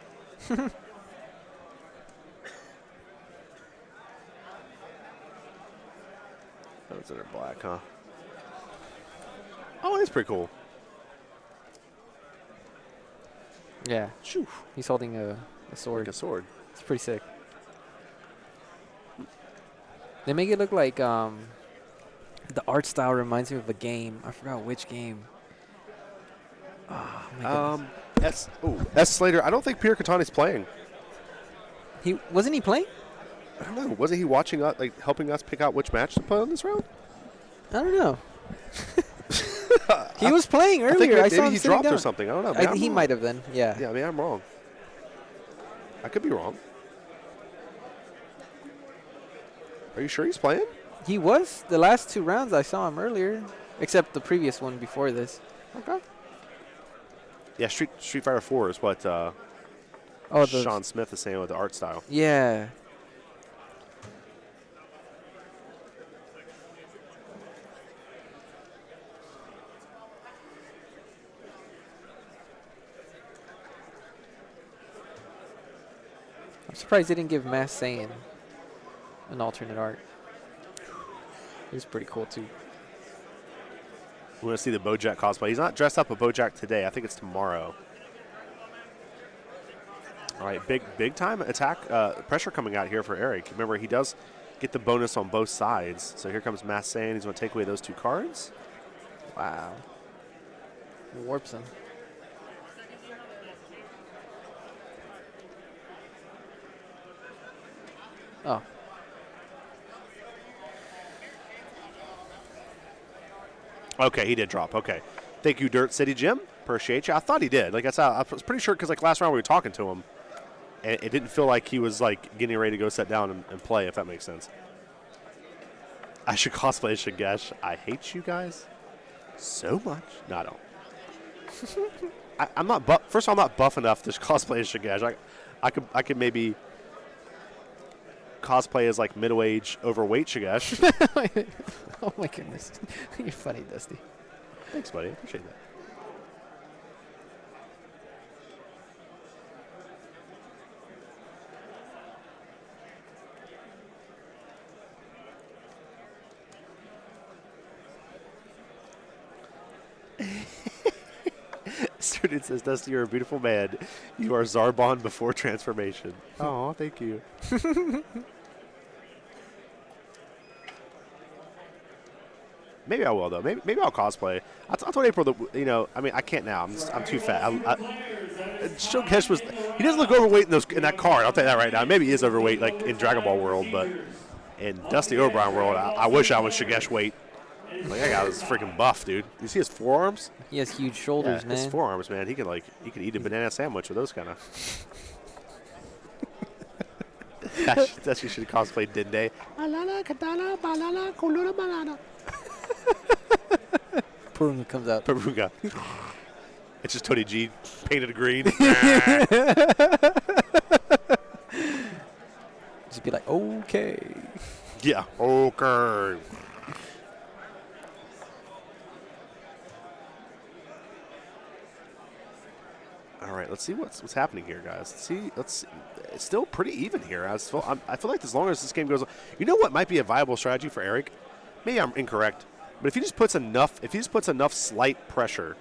Oh, it's under black, huh? Oh, it's pretty cool. Yeah. Shoo. He's holding a sword. Like a sword. It's pretty sick. They make it look like the art style reminds me of a game. I forgot which game. Oh, my goodness. S. Slater. I don't think Pierre Catani's playing. Wasn't he playing? I don't know. Wasn't he watching us, like helping us pick out which match to play on this round? I don't know. He was playing earlier. I think saw him he sitting dropped down. or something. I don't know. He might have then. Yeah. Yeah, I mean, I'm wrong. I could be wrong. Are you sure he's playing? He was. The last 2 rounds I saw him earlier, except the previous one before this. Okay. Yeah, Street Fighter 4 is what Sean Smith is saying with the art style. Yeah. I'm surprised they didn't give Mass Saiyan an alternate art. It was pretty cool too. We want to see the Bojack cosplay. He's not dressed up a Bojack today. I think it's tomorrow. All right, big time attack pressure coming out here for Eric. Remember, he does get the bonus on both sides. So here comes Mass Saiyan. He's going to take away those 2 cards. Wow. Warps him. Oh. Okay, he did drop. Okay. Thank you, Dirt City Jim. Appreciate you. I thought he did. Like I said, I was pretty sure because like last round we were talking to him, and it didn't feel like he was like getting ready to go sit down and play, if that makes sense. I should cosplay as Shigesh. I hate you guys so much. No, I don't. I'm not buff. First of all, I'm not buff enough to cosplay as Shigesh. I could maybe cosplay as like middle-aged, overweight Shigesh. Oh my goodness. You're funny, Dusty. Thanks, buddy. I appreciate that. Student says, Dusty, you're a beautiful man. You are Zarbon before transformation. Oh, thank you. Maybe I will, though. Maybe I'll cosplay. I told April that, you know, I mean, I can't now. I'm too fat. Shokesh was, he doesn't look overweight in that card. I'll tell you that right now. Maybe he is overweight, like in Dragon Ball world, but in Dusty O'Brien world, I wish I was Shigesh weight. Like, that guy was freaking buff, dude. You see his forearms? He has huge shoulders, man. His forearms, man. He could eat a banana sandwich with those kind of. That she should cosplay Dende. Alana, katana, banana, kuluna, banana. Purunga comes out. Paruga. It's just Tony G painted green. Just be like, okay. Yeah. Okay. All right, let's see what's happening here, guys. Let's see. It's still pretty even here. I feel like as long as this game goes on, you know what might be a viable strategy for Eric? Maybe I'm incorrect, but if he just puts enough slight pressure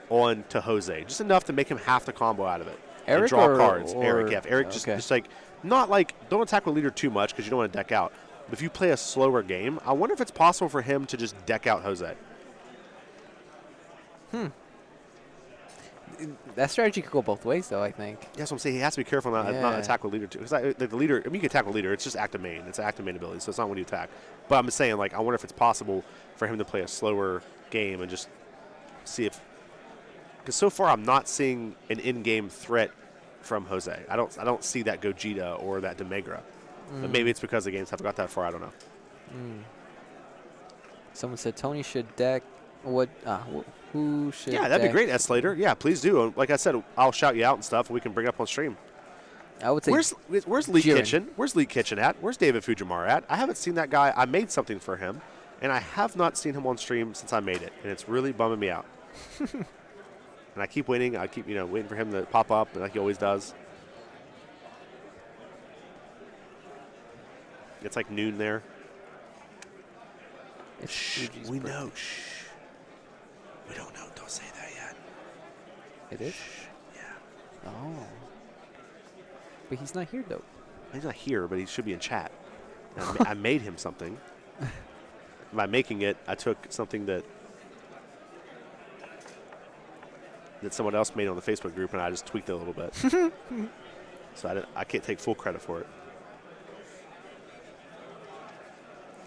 on to Jose, just enough to make him have to combo out of it Eric and draw or, cards. or Eric, yeah. If Eric just like not like don't attack with leader too much because you don't want to deck out. But if you play a slower game, I wonder if it's possible for him to just deck out Jose. That strategy could go both ways, though, I think. That's what I'm saying. He has to be careful not attack with leader too. Because the leader, I mean, you can attack with leader. It's just active main. It's an active main ability, so it's not when you attack. But I'm just saying, like, I wonder if it's possible for him to play a slower game and just see if. Because so far, I'm not seeing an in-game threat from Jose. I don't see that Gogeta or that Demegra. But maybe it's because the games haven't got that far. I don't know. Someone said Tony should deck. What? Who should? Yeah, that'd be deck? great, S. Slater. Yeah, please do. Like I said, I'll shout you out and stuff. And we can bring it up on stream. I would say. Where's Lee Jiren. Kitchen? Where's Lee Kitchen at? Where's David Fujimura at? I haven't seen that guy. I made something for him, and I have not seen him on stream since I made it, and it's really bumming me out. And I keep waiting. I keep waiting for him to pop up, like he always does. It's like noon there. It's Shh, Fuji's we birthday. know. Shh. We don't know. Don't say that yet. It is. Shh. Yeah. Oh. But he's not here though. He's not here, but he should be in chat. And I made him something. By making it, I took something that someone else made on the Facebook group, and I just tweaked it a little bit. So I can't take full credit for it.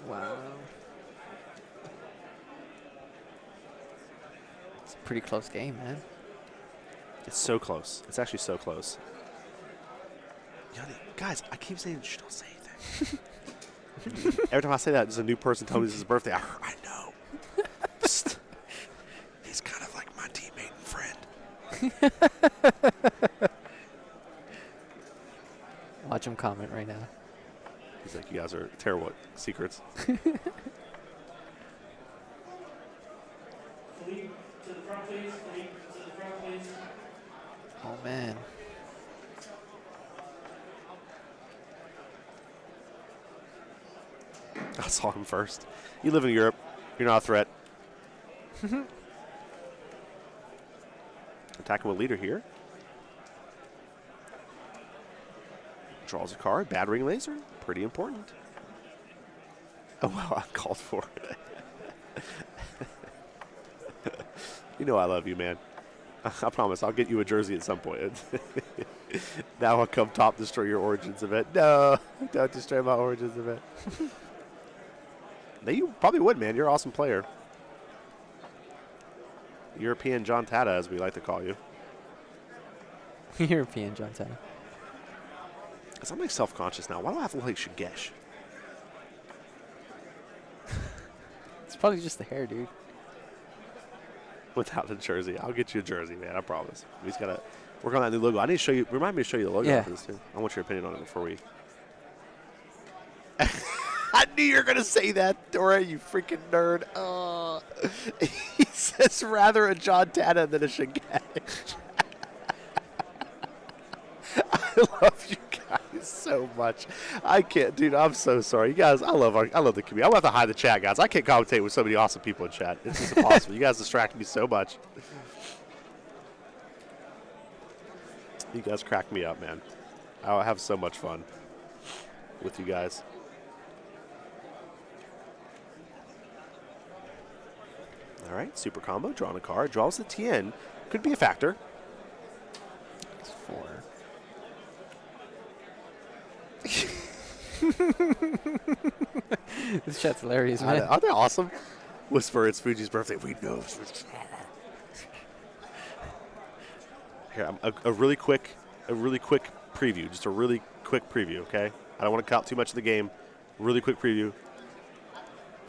Wow. It's a pretty close game, man. It's so close. It's actually so close. Guys, I keep saying, shh, don't say anything. Every time I say that, there's a new person telling me this is his birthday. I know. Psst. He's kind of like my teammate and friend. Watch him comment right now. He's like, you guys are terrible at secrets. Philippe, to the front, please. Philippe, to the front, please. Oh man. I saw him first. You live in Europe. You're not a threat. Attacking with leader here. Draws a card. Bad ring laser. Pretty important. Oh, wow. I called for it. You know I love you, man. I promise. I'll get you a jersey at some point. That will come top destroy your Origins event. No. Don't destroy my Origins event. No, you probably would, man. You're an awesome player. European John Tata, as we like to call you. European John Cena. Because I'm like self-conscious now. Why do I have to look like Shigesh? It's probably just the hair, dude. Without the jersey. I'll get you a jersey, man. I promise. We just got to work on that new logo. I need to show you. Remind me to show you the logo Yeah. for this, too. I want your opinion on it before we. I knew you were going to say that, Dora, you freaking nerd. He says rather a John Tata than a Shigesh. I love you guys so much. I can't, dude. I'm so sorry, you guys. I love the community. I'm gonna have to hide the chat, guys. I can't commentate with so many awesome people in chat. It's just impossible. You guys distract me so much. You guys crack me up, man. I have so much fun with you guys. All right, super combo. Drawing a card. Draws the TN. Could be a factor. It's 4. This chat's hilarious, man. Aren't they awesome? Whisper, it's Fuji's birthday. We know. Here, a really quick preview. Just a really quick preview, okay? don't want to cop too much of the game. Really quick preview.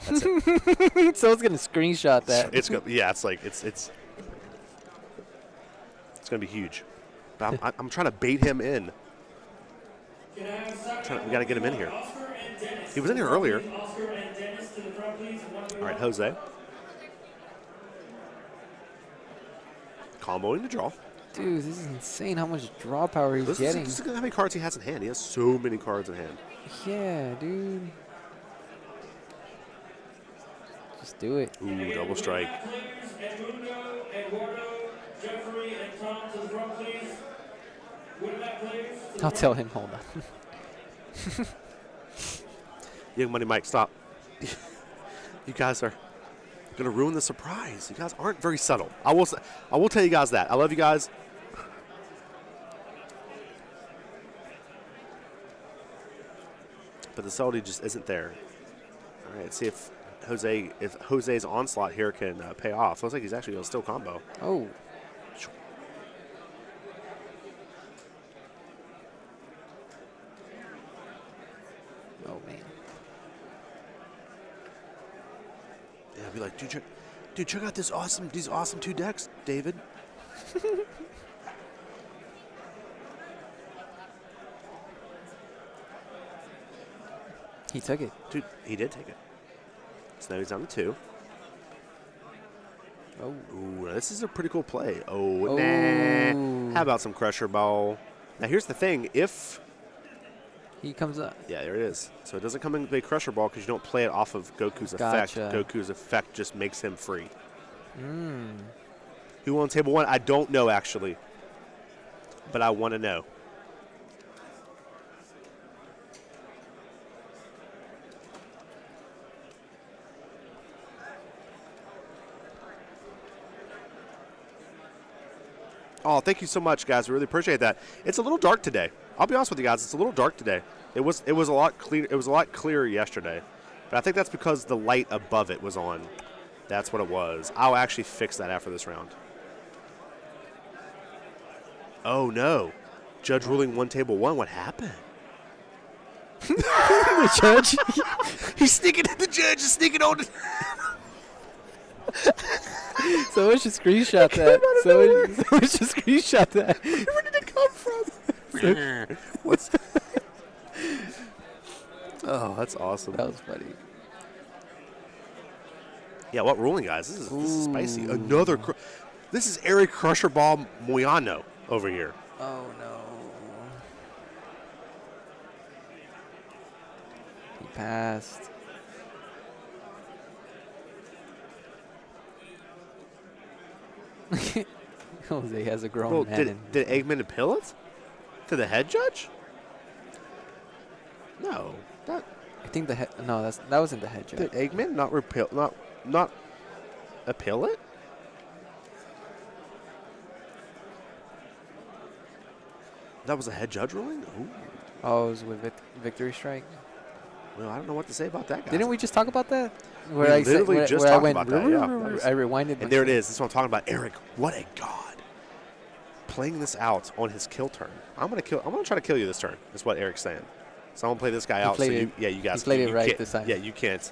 That's it. Someone's gonna screenshot that. It's gonna, yeah, it's like it's gonna be huge. But I'm trying to bait him in. We gotta get him in here. He was in here earlier. All right, Jose. Comboing the draw. Dude, this is insane how much draw power he's getting. Look at how many cards he has in hand. He has so many cards in hand. Yeah, dude. Just do it. Ooh, double strike. I'll tell him, hold on. Young Money Mike, stop. You guys are going to ruin the surprise. You guys aren't very subtle. I will tell you guys that. I love you guys. But the subtlety just isn't there. All right, let's see if Jose's onslaught here can pay off. Looks like he's actually going to still combo. Oh. Oh, man. Yeah, I'd be like, dude, check out these awesome 2 decks, David. He took it. Dude, he did take it. So now he's down to 2. Oh. Ooh, this is a pretty cool play. Oh, Oh. nah. How about some Crusher Ball? Now, here's the thing. If... He comes up. Yeah, there it is. So it doesn't come into play Crusher Ball because you don't play it off of Goku's effect. Gotcha. Goku's effect just makes him free. Mm. Who on table 1? I don't know, actually. But I want to know. Oh, thank you so much, guys. We really appreciate that. It's a little dark today. I'll be honest with you guys. It's a little dark today. It was a lot clear. It was a lot clearer yesterday, but I think that's because the light above it was on. That's what it was. I'll actually fix that after this round. Oh no, judge ruling 1 table 1. What happened? The judge? He's sneaking. The judge is sneaking on. Someone should screenshot that. Someone should screenshot that. Where did it come from? What's? Oh, that's awesome. That was funny. Yeah, what ruling, guys? This is spicy. Another. This is Eric Crusher Ball Moyano over here. Oh, no. He passed. Jose has a grown Well, man. did Eggman appeal it to the head judge? No, I think the head. No, that wasn't the head judge. did Eggman not repeal, not appeal it? That was a head judge ruling. Ooh. Oh, it was with Victory Strike. Well, I don't know what to say about that, guys. Didn't we just talk about that? We literally just talked about that, yeah. I rewinded. And there it is. This is what I'm talking about. Eric, what a god! Playing this out on his kill turn. I'm gonna try to kill you this turn. That's what Eric's saying. So I'm gonna play this guy out. So you guys. He played it right can't- this time. Yeah, you can't.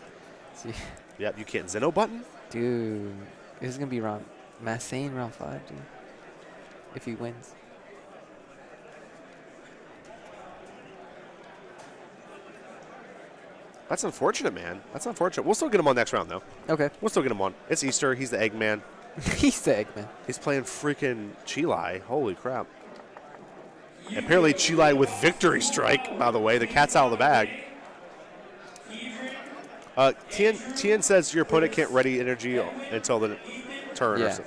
See, Yep, you can't. Zeno button. dude, this is gonna be round Massane round 5, dude. If he wins. That's unfortunate, man. That's unfortunate. We'll still get him on next round, though. Okay. We'll still get him on. It's Easter. He's the Eggman. He's the Eggman. He's playing freaking Chilai. Holy crap. Apparently Chilai with Victory Strike, by the way. The cat's out of the bag. Tien says your opponent can't ready energy until the turn. Yeah.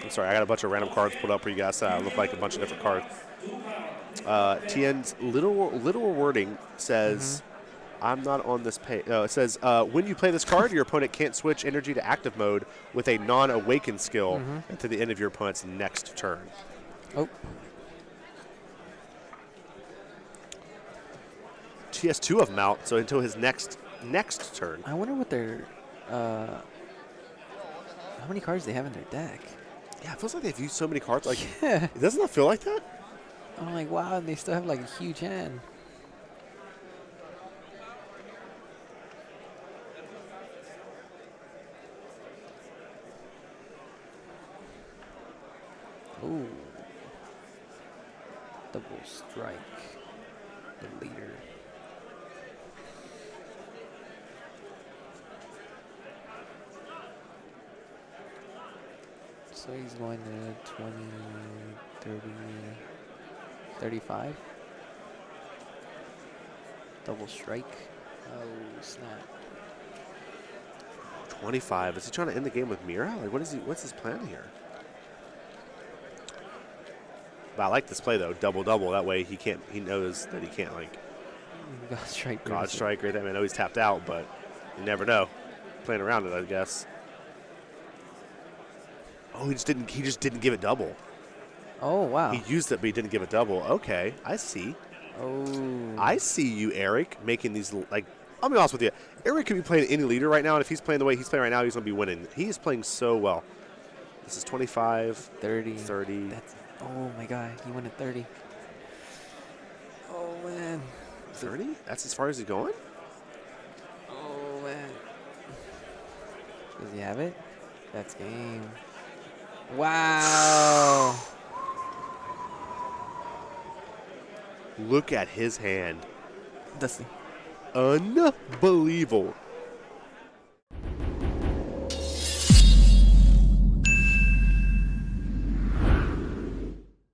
I'm sorry, I got a bunch of random cards put up for you guys. So I look like a bunch of different cards. Tien's literal wording says, I'm not on this page. It says, when you play this card, your opponent can't switch energy to active mode with a non-awakened skill until the end of your opponent's next turn. Oh. He has 2 of them out, so until his next turn. I wonder what their how many cards they have in their deck. Yeah, it feels like they've used so many cards. Like, Yeah. doesn't that feel like that? I'm like, wow, they still have like a huge hand. Ooh. Double strike. The leader. So he's going to 20, 30, 35. Double strike. Oh, snap. 25. Is he trying to end the game with Mira? Like, what is he? What's his plan here? But I like this play though. Double double. That way he can't. He knows that he can't like God strike. God strike right there. I know he's tapped out, but you never know. Playing around it, I guess. Oh, he just didn't give it double. Oh, wow. He used it, but he didn't give it double. Okay, I see. Oh. I see you, Eric, making these like. I'll be honest with you. Eric could be playing any leader right now, and if he's playing the way he's playing right now, he's gonna be winning. He is playing so well. This is 25, 30. 30. That's, oh, my God. He went at 30. Oh, man. 30? That's as far as he's going? Oh, man. Does he have it? That's game. Wow. Look at his hand. Dusty. Unbelievable.